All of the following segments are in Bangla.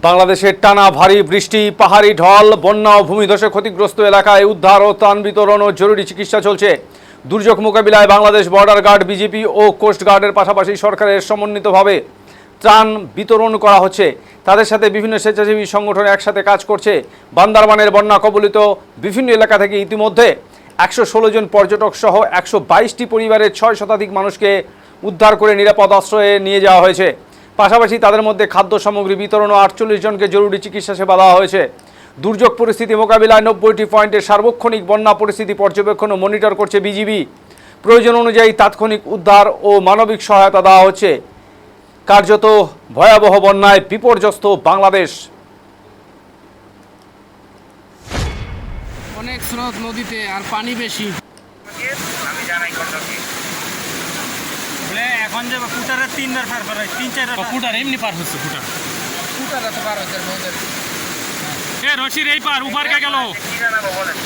বাংলাদেশের টানা ভারী বৃষ্টি, পাহাড়ি ঢল, বন্যা ও ভূমিধসে ক্ষতিগ্রস্ত এলাকায় উদ্ধার ও ত্রাণ বিতরণ ও জরুরি চিকিৎসা চলছে। দুর্যোগ মোকাবিলায় বাংলাদেশ বর্ডার গার্ড, বিজিবি ও কোস্ট গার্ডের পাশাপাশি সরকারের সমন্বিতভাবে ত্রাণ বিতরণ করা হচ্ছে। তাদের সাথে বিভিন্ন স্বেচ্ছাসেবী সংগঠন একসাথে কাজ করছে। বান্দরবানের বন্যা কবলিত বিভিন্ন এলাকা থেকে ইতিমধ্যে 116 জন পর্যটক সহ 122টি পরিবারের 6 শতাধিক মানুষকে উদ্ধার করে নিরাপদ আশ্রয়ে নিয়ে যাওয়া হয়েছে। পাশাপাশি তাদের মধ্যে খাদ্য সামগ্রী বিতরণ ও 48 জনকে জরুরি চিকিৎসা সেবা দেওয়া হয়েছে। দুর্যোগ পরিস্থিতি মোকাবিলায় 90টি পয়েন্টের সার্বক্ষণিক বন্যা পরিস্থিতি পর্যবেক্ষণ ও মনিটর করছে বিজিবি। প্রয়োজন অনুযায়ী তাৎক্ষণিক উদ্ধার ও মানবিক সহায়তা দেওয়া হচ্ছে। কার্যত ভয়াবহ বন্যায় বিপর্যস্ত বাংলাদেশ। অনেক স্রোত নদীতে আর পানি বেশি। আমি জানাই কন্ট্রোলকে বলে এখন যে ফুটারে 3বার পার করে 3-4 ফুটার এমনি পার হচ্ছে ফুটার এত পার হচ্ছে নদীর। এ রশির এই পার উপার কে গেল কি জানাবো বলেন।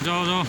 যাও যাও।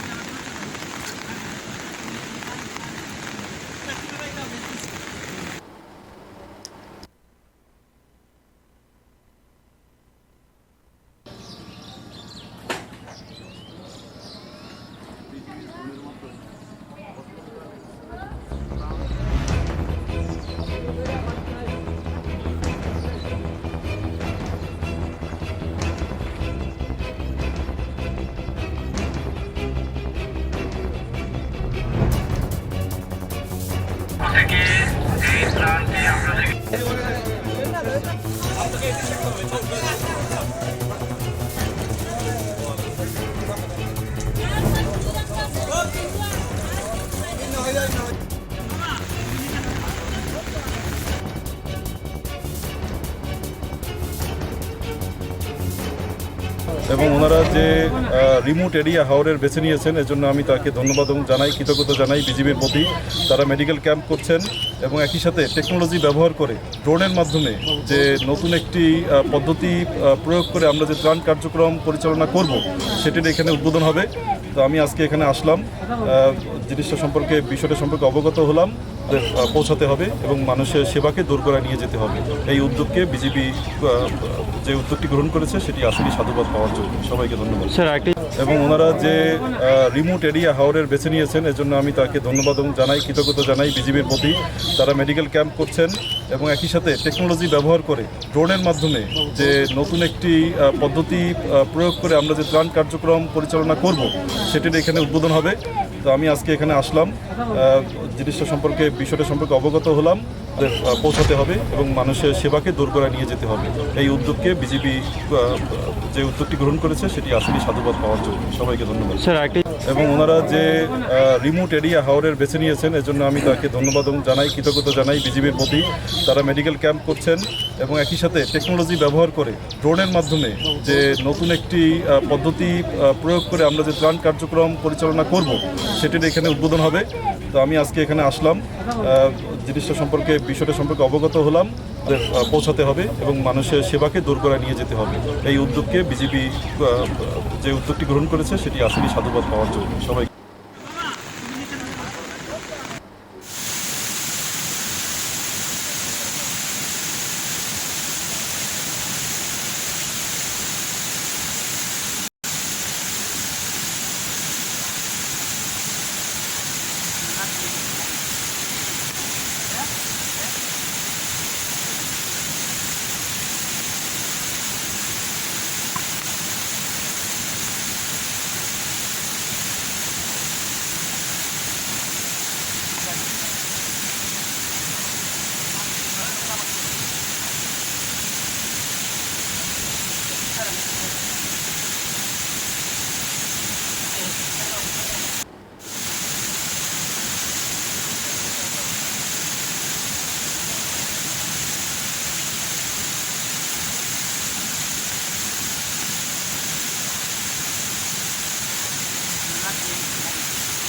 এবং ওনারা যে রিমোট এরিয়া হাওরের বেছে নিয়েছেন এজন্য আমি তাকে ধন্যবাদ জানাই, কৃতজ্ঞতা জানাই বিজিবির প্রতি। তারা মেডিকেল ক্যাম্প করছেন এবং একই সাথে টেকনোলজি ব্যবহার করে ড্রোনের মাধ্যমে যে নতুন একটি পদ্ধতি প্রয়োগ করে আমরা যে ত্রাণ কার্যক্রম পরিচালনা করব সেটির এখানে উদ্বোধন হবে। তো আমি আজকে এখানে আসলাম, জিনিসটা সম্পর্কে বিষয়টা সম্পর্কে অবগত হলাম। পৌঁছাতে হবে এবং মানুষের সেবাকে দোরগোড়ায় নিয়ে যেতে হবে। এই উদ্যোগকে বিজিবি যে উদ্যোগটি গ্রহণ করেছে সেটি আসলে সাধুবাদ পাওয়ার জন্য সবাইকে ধন্যবাদ। এবং ওনারা যে রিমোট এরিয়া হাওরের বেছে নিয়েছেন এজন্য আমি তাকে ধন্যবাদ জানাই, কৃতজ্ঞতা জানাই বিজিবির প্রতি। তারা মেডিকেল ক্যাম্প করছেন এবং একই সাথে টেকনোলজি ব্যবহার করে ড্রোনের মাধ্যমে যে নতুন একটি পদ্ধতি প্রয়োগ করে আমরা যে ত্রাণ কার্যক্রম পরিচালনা করব সেটির এখানে উদ্বোধন হবে। তো আমি আজকে এখানে আসলাম, জিনিসটা সম্পর্কে বিষয়টা সম্পর্কে অবগত হলাম। পৌঁছাতে হবে এবং মানুষের সেবাকে দোরগোড়ায় নিয়ে যেতে হবে। এই উদ্যোগকে বিজিবি যে উদ্যোগটি গ্রহণ করেছে সেটি আসলে সাধুবাদ পাওয়ার জন্য সবাইকে ধন্যবাদ। এবং ওনারা যে রিমোট এরিয়া হাওরের বেছে নিয়েছেন এজন্য আমি তাকে ধন্যবাদ জানাই, কৃতজ্ঞতা জানাই বিজিবির প্রতি। তারা মেডিকেল ক্যাম্প করছেন এবং একই সাথে টেকনোলজি ব্যবহার করে ড্রোনের মাধ্যমে যে নতুন একটি পদ্ধতি প্রয়োগ করে আমরা যে ত্রাণ কার্যক্রম পরিচালনা করব সেটির এখানে উদ্বোধন হবে। তো আমি আজকে এখানে আসলাম, জিনিসটা সম্পর্কে বিষয়টা সম্পর্কে অবগত হলাম। পৌঁছাতে হবে এবং মানুষের সেবাকে দোরগোড়ায় নিয়ে যেতে হবে। এই উদ্যোগকে বিজিবি যে উদ্যোগটি গ্রহণ করেছে সেটি আসলে সাধুবাদ পাওয়ার জন্য সবাই